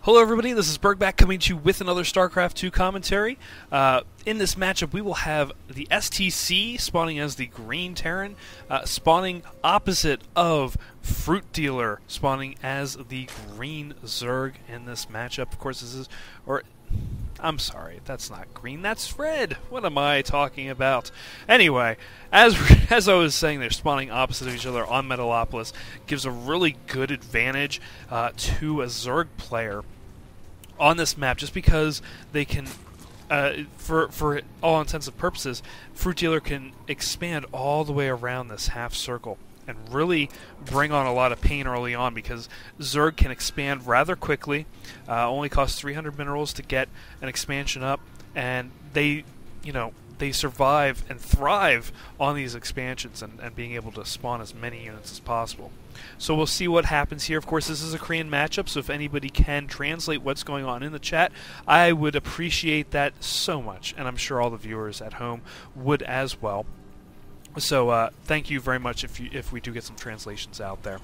Hello everybody, this is Burgback coming to you with another StarCraft 2 commentary. In this matchup we will have the STC spawning as the Green Terran, spawning opposite of FruitDealer, spawning as the Green Zerg in this matchup. Of course this is, I'm sorry, that's not green, that's red. What am I talking about? Anyway, as I was saying, they're spawning opposite of each other on Metalopolis. Gives a really good advantage to a Zerg player on this map, just because they can, for all intents and purposes, FruitDealer can expand all the way around this half circle and really bring on a lot of pain early on, because Zerg can expand rather quickly. Only costs 300 minerals to get an expansion up, and they survive and thrive on these expansions and being able to spawn as many units as possible. So we'll see what happens here. Of course, this is a Korean matchup, so if anybody can translate what's going on in the chat, I would appreciate that so much, and I'm sure all the viewers at home would as well. So thank you very much if we do get some translations out there.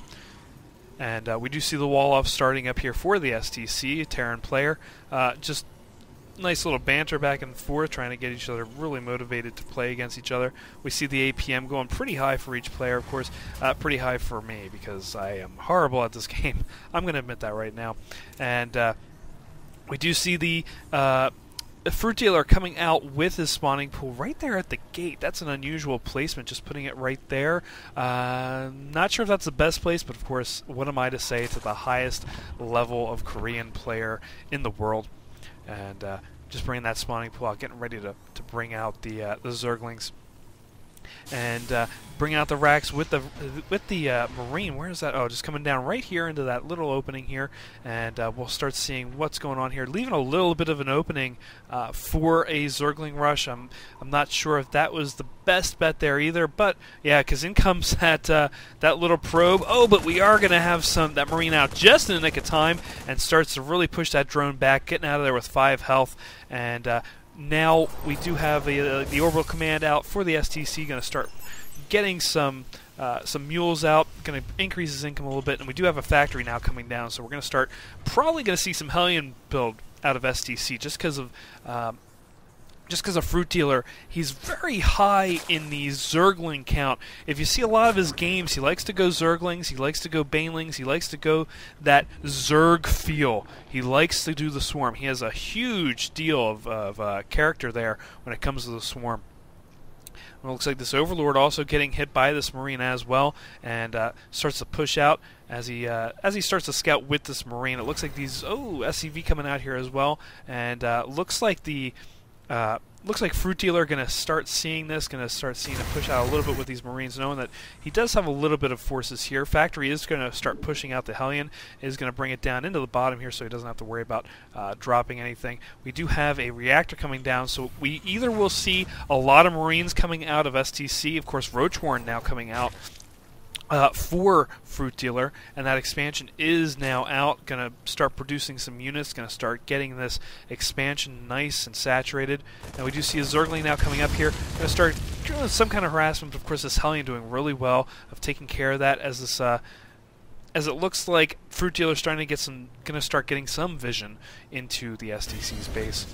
And we do see the wall-off starting up here for the STC, Terran player. Just nice little banter back and forth, trying to get each other really motivated to play against each other. We see the APM going pretty high for each player, of course, pretty high for me because I am horrible at this game. I'm going to admit that right now. And we do see the FruitDealer coming out with his spawning pool right there at the gate. That's an unusual placement, just putting it right there. Not sure if that's the best place, but of course, what am I to say to the highest level of Korean player in the world? And just bringing that spawning pool out, getting ready to bring out the Zerglings, and bring out the racks with the Marine. Where is that? Oh, just coming down right here into that little opening here, and we'll start seeing what's going on here, leaving a little bit of an opening for a Zergling rush. I'm not sure if that was the best bet there either, but yeah, because in comes that little probe. Oh, but we are going to have that Marine out just in the nick of time, and starts to really push that drone back, getting out of there with 5 health, and now we do have the orbital command out for the STC. Going to start getting some mules out, going to increase his income a little bit, and we do have a factory now coming down, so we're going to start probably going to see some Hellion build out of STC just because of FruitDealer. He's very high in the Zergling count. If you see a lot of his games, he likes to go Zerglings, he likes to go Banelings, he likes to go that Zerg feel. He likes to do the Swarm. He has a huge deal of character there when it comes to the Swarm. It looks like this Overlord also getting hit by this Marine as well, and starts to push out as he starts to scout with this Marine. It looks like these SCV coming out here as well, and looks like FruitDealer going to start seeing this, going to start seeing him push out a little bit with these Marines, knowing that he does have a little bit of forces here. Factory is going to start pushing out the Hellion, is going to bring it down into the bottom here so he doesn't have to worry about dropping anything. We do have a reactor coming down, so we either will see a lot of Marines coming out of STC, of course Roachhorn now coming out for FruitDealer, and that expansion is now out, going to start producing some units, going to start getting this expansion nice and saturated. And we do see a Zergling now coming up here, going to start doing some kind of harassment. Of course, this Hellion doing really well of taking care of that, as this as it looks like FruitDealer starting to going to start getting some vision into the STC's base.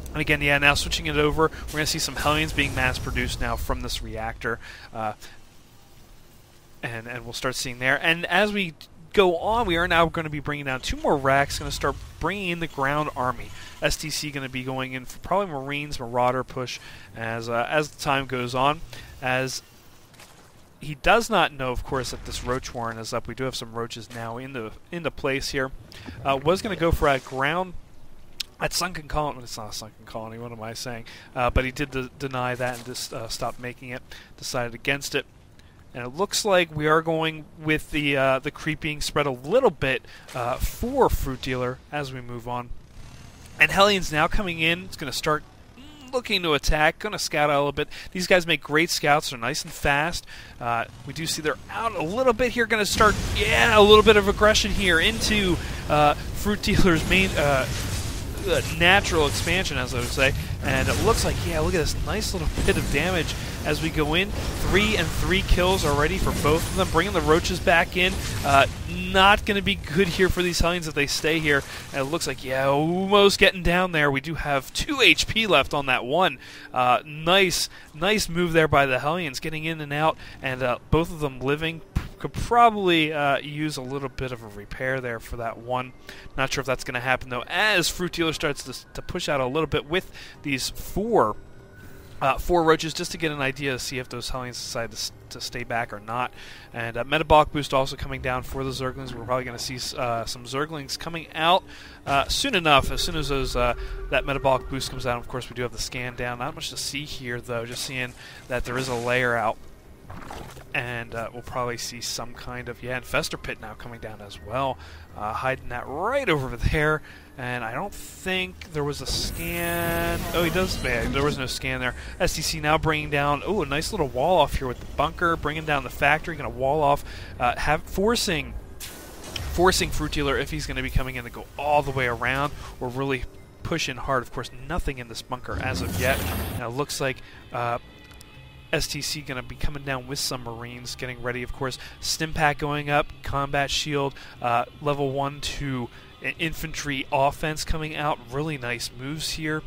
And again, yeah, now switching it over, we're going to see some Hellions being mass-produced now from this reactor. And we'll start seeing there. And as we go on, we are now going to be bringing down 2 more racks, going to start bringing in the ground army. STC going to be going in for probably Marines, Marauder push as the time goes on. As he does not know, of course, that this Roach Warren is up. We do have some Roaches now into place here. Was going to go for a ground at Sunken Colony. It's not a Sunken Colony, what am I saying? But he did deny that and just stopped making it, decided against it. And it looks like we are going with the creep being spread a little bit for FruitDealer as we move on. And Hellion's now coming in. It's going to start looking to attack, going to scout out a little bit. These guys make great scouts. They're nice and fast. We do see they're out a little bit here. Going to start, a little bit of aggression here into FruitDealer's main natural expansion, as I would say. And it looks like, yeah, look at this nice little bit of damage as we go in. 3 and 3 kills already for both of them, bringing the roaches back in. Not going to be good here for these Hellions if they stay here. And it looks like, yeah, almost getting down there. We do have 2 HP left on that one. Nice move there by the Hellions, getting in and out, and both of them living. Could probably use a little bit of a repair there for that one. Not sure if that's going to happen, though, as FruitDealer starts to push out a little bit with these 4 roaches, just to get an idea to see if those Hellions decide to stay back or not. And Metabolic Boost also coming down for the Zerglings. We're probably going to see some Zerglings coming out soon enough. As soon as that Metabolic Boost comes out, of course, we do have the scan down. Not much to see here, though, just seeing that there is a layer out. And we'll probably see some kind of, Infestor Pit now coming down as well. Hiding that right over there. And I don't think there was a scan. Oh, he does. Yeah, there was no scan there. STC now bringing down, a nice little wall off here with the bunker, bringing down the factory, going to wall off, forcing FruitDealer, if he's going to be coming in, to go all the way around or really push in hard. Of course, nothing in this bunker as of yet. Now, it looks like STC going to be coming down with some Marines, getting ready, of course. Stim Pack going up, Combat Shield, level 1 to Infantry Offense coming out. Really nice moves here.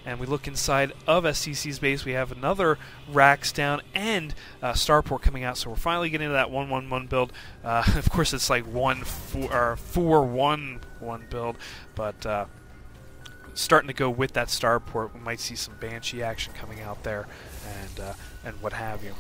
And we look inside of STC's base. We have another Racks down and Starport coming out. So we're finally getting to that 1-1-1 build. Of course, it's like 4-1-1 build, but starting to go with that Starport. We might see some Banshee action coming out there, and what have you.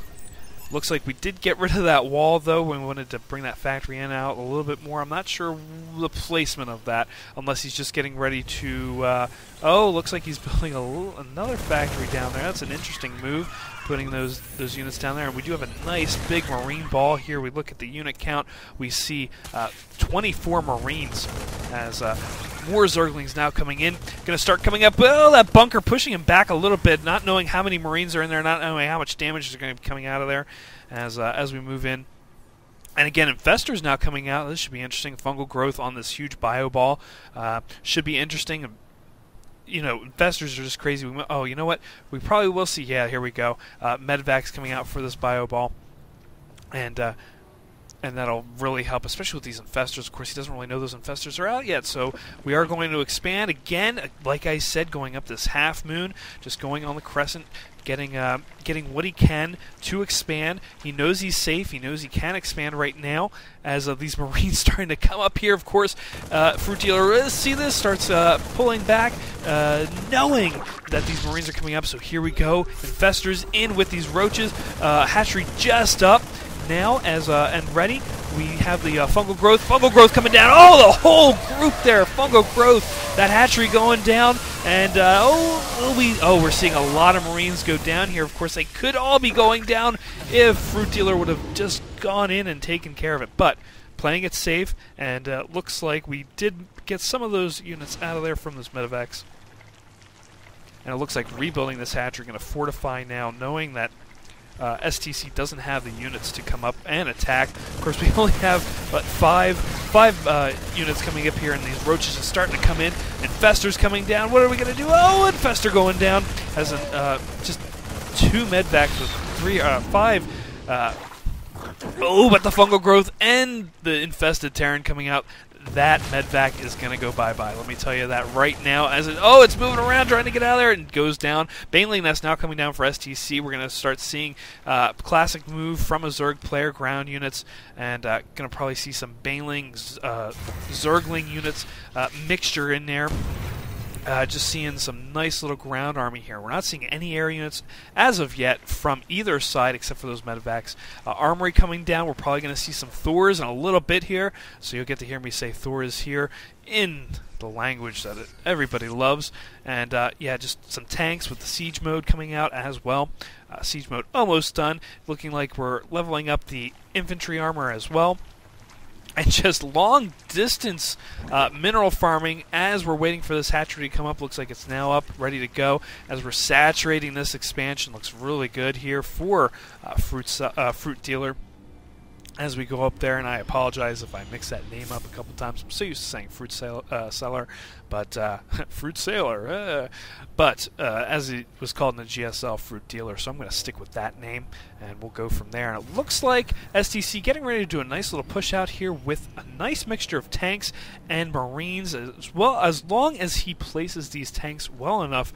Looks like we did get rid of that wall, though, when we wanted to bring that factory in out a little bit more. I'm not sure the placement of that, unless he's just getting ready to... looks like he's building another factory down there. That's an interesting move, putting those units down there. And we do have a nice big Marine ball here. We look at the unit count. We see 24 Marines as more Zerglings now coming in. Going to start coming up. Oh, that bunker pushing him back a little bit, not knowing how many Marines are in there, not knowing how much damage is going to be coming out of there as we move in. And again, Infestors now coming out. This should be interesting. Fungal growth on this huge bio ball should be interesting. You know, Infestors are just crazy. You know what? We probably will see. Yeah, here we go. Medvacs coming out for this bio ball. And that'll really help, especially with these Infestors. Of course, he doesn't really know those Infestors are out yet, so we are going to expand again. Like I said, going up this half moon, just going on the crescent, getting what he can to expand. He knows he's safe. He knows he can expand right now. As these Marines starting to come up here, of course, FruitDealer see this, starts pulling back, knowing that these Marines are coming up. So here we go. Infestors in with these roaches. Hatchery just up. Now, and ready, we have the fungal growth coming down. Oh, the whole group there, fungal growth. That hatchery going down, and we're seeing a lot of Marines go down here. Of course, they could all be going down if FruitDealer would have just gone in and taken care of it. But playing it safe, and looks like we did get some of those units out of there from those medevacs. And it looks like rebuilding this hatchery, going to fortify now, knowing that STC doesn't have the units to come up and attack. Of course, we only have five units coming up here, and these roaches are starting to come in. Infestor's coming down. What are we going to do? Oh, Infestor going down. Has just 2 medvacs with 5. But the fungal growth and the infested Terran coming out. That medvac is going to go bye-bye. Let me tell you that right now. It's moving around, trying to get out of there, and goes down. Baneling that's now coming down for STC. We're going to start seeing classic move from a Zerg player, ground units, and going to probably see some Baneling, Zergling units mixture in there. Just seeing some nice little ground army here. We're not seeing any air units as of yet from either side except for those medevacs. Armory coming down. We're probably going to see some Thors in a little bit here, so you'll get to hear me say Thor is here in the language that everybody loves. And just some tanks with the siege mode coming out as well. Siege mode almost done. Looking like we're leveling up the infantry armor as well. And just long distance mineral farming as we're waiting for this hatchery to come up. Looks like it's now up, ready to go. As we're saturating this expansion, looks really good here for FruitDealer. as we go up there, and I apologize if I mix that name up a couple times. I'm so used to saying Fruit Seller, but Fruit Sailor. But as it was called in the GSL, Fruit Dealer, so I'm going to stick with that name, and we'll go from there. And it looks like STC getting ready to do a nice little push out here with a nice mixture of tanks and Marines. As well, as long as he places these tanks well enough,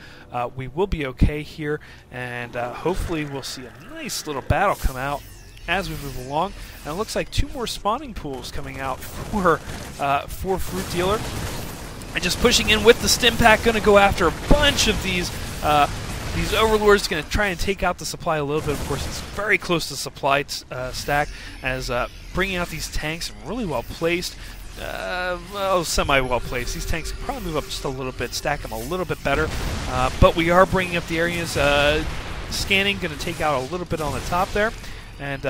we will be okay here, and hopefully we'll see a nice little battle come out as we move along. And it looks like 2 more spawning pools coming out for Fruit Dealer. And just pushing in with the stim pack, going to go after a bunch of these overlords, going to try and take out the supply a little bit. Of course, it's very close to supply stack, as bringing out these tanks really well placed. Well, semi-well placed. These tanks can probably move up just a little bit, stack them a little bit better. But we are bringing up the areas. Scanning, going to take out a little bit on the top there. And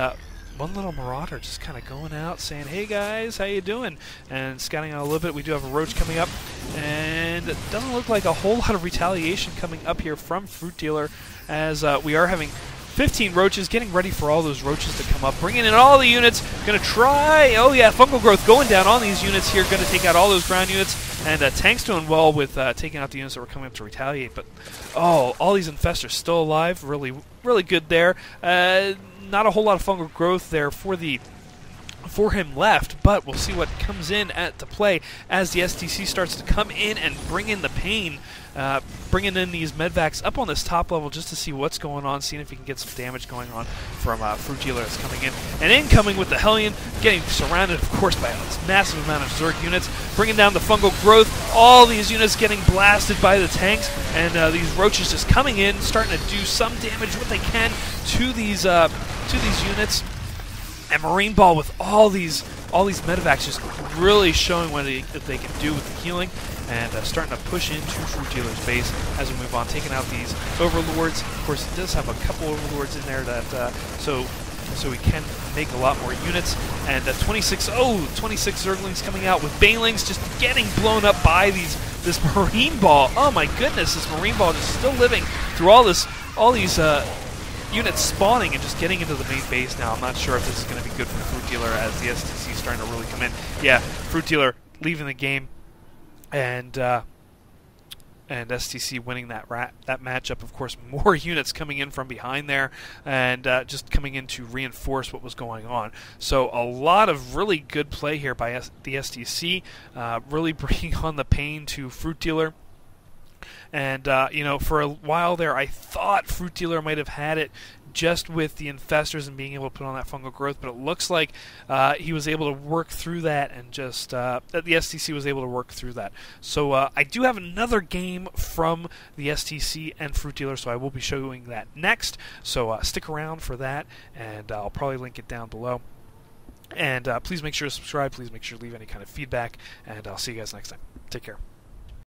one little marauder just kind of going out saying, hey guys, how you doing? And scouting out a little bit. We do have a roach coming up, and it doesn't look like a whole lot of retaliation coming up here from Fruit Dealer, as we are having 15 roaches, getting ready for all those roaches to come up, bringing in all the units, going to try, oh yeah, fungal growth going down on these units here, going to take out all those ground units, and Tank's doing well with taking out the units that were coming up to retaliate, but oh, all these infestors still alive, really, really good there. Not a whole lot of fungal growth there for him left, but we'll see what comes in to play as the STC starts to come in and bring in the pain, bringing in these medvacs up on this top level just to see what's going on, seeing if he can get some damage going on from Fruit Dealer that's coming in. And incoming with the Hellion, getting surrounded, of course, by this massive amount of Zerg units, bringing down the fungal growth, all these units getting blasted by the tanks, and these roaches just coming in, starting to do some damage, what they can, to these units. And Marine Ball with all these medevacs just really showing what they can do with the healing, and starting to push into Fruit Dealer's base as we move on, taking out these overlords. Of course, it does have a couple overlords in there that so we can make a lot more units. And 26 Zerglings coming out with Banelings just getting blown up by this Marine Ball. Oh my goodness, this Marine Ball just still living through all these units spawning and just getting into the main base now. I'm not sure if this is going to be good for Fruit Dealer, as the STC is starting to really come in. Yeah, Fruit Dealer leaving the game, and STC winning that matchup. Of course, more units coming in from behind there, and just coming in to reinforce what was going on. So a lot of really good play here by the STC, really bringing on the pain to Fruit Dealer. And, for a while there, I thought Fruit Dealer might have had it just with the infestors and being able to put on that fungal growth, but it looks like he was able to work through that, and just that the STC was able to work through that. So I do have another game from the STC and Fruit Dealer, so I will be showing that next. So stick around for that, and I'll probably link it down below. And please make sure to subscribe. Please make sure to leave any kind of feedback, and I'll see you guys next time. Take care.